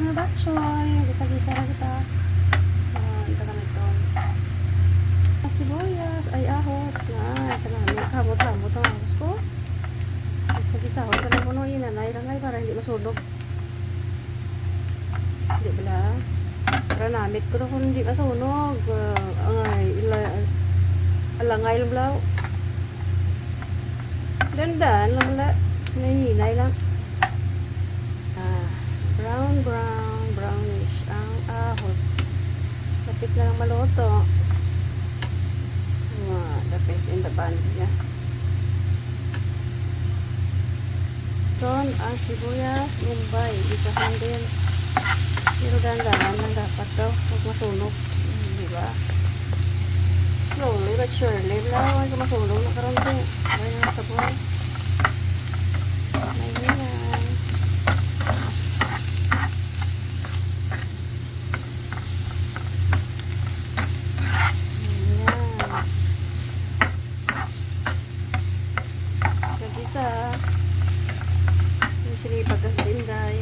mga batchoy. Gisa-gisa na kita. Ito kami ito. Sibuyas. Ay, ahos. Ito na. Kamot-kamot ang ahos ko. Gisa-gisa. Huwag ka na puno. Inanay-langay para hindi masunog. Hindi bala. Para namit ko na kung hindi masunog. Alangay lang balaw. Dandan lang bala. Nahinay lang. Brownish ang ahos. Kapit na lang maluto. The best in the band niya. Doon ang sibuyas, Mumbai. Isahan din. Pero dandahan lang dapat daw. Huwag masunog. Diba? Slowly but surely. Huwag masunog na karoon din. Kaya na sa buhay. Ayan. Isa yung sinipag kasi dinday.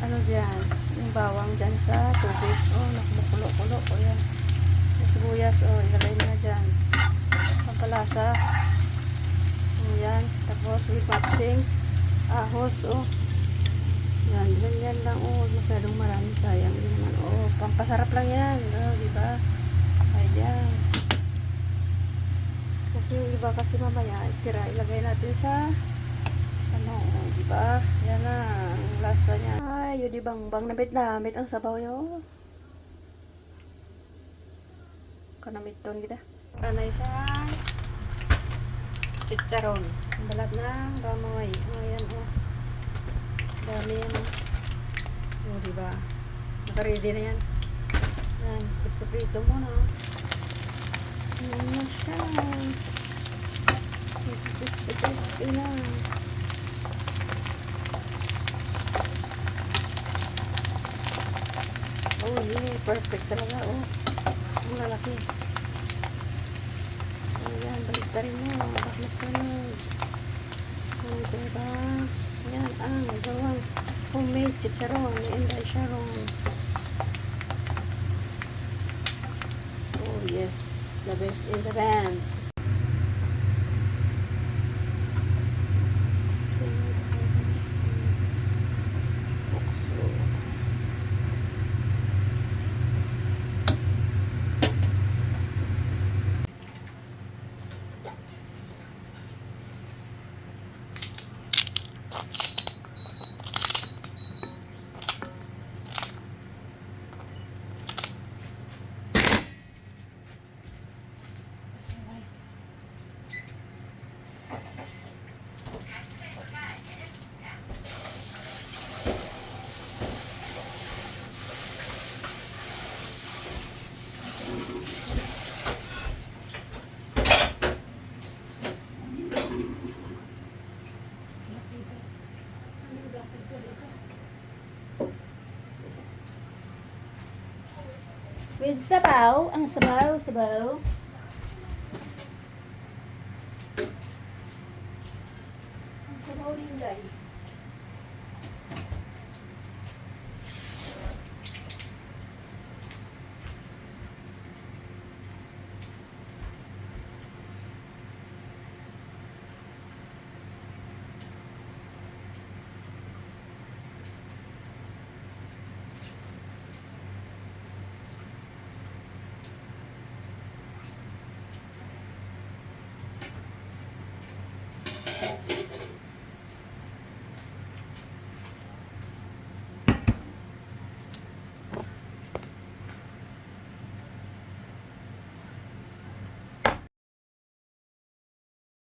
Ano dyan? Yung bawang dyan sa tubig. Nakumukulo-kulo. Yan. Yung sibuyas. Ilagay na dyan. Pampalasa. Yan. Tapos with matching ahos. Yan. Ganyan lang. Masyadong marami. Sayang din naman. Pampasarap lang yan. Diba? Ay dyan. Kasi yung iba kasi mamaya tira ilagay natin sa diba? Yan na ang lasa niya. Ay, yun di bang namit ang sabaw yun. Kanamit ton kita. Anay sa chicharon. Ang balat ng bamoy. Ayan dami yan diba? Naka-ready na yan. Yan, prito muna. Ayan na siya. Crispy na. Perfect talaga. Ang lalaki. Ayan, baliktarin mo. Baklas na. Diba? Ayan, ang gawang homemade chicharon. Inday Sharon. Yes. The best in the band. With sabaw, ang sabaw. Ang sabaw rin dahil.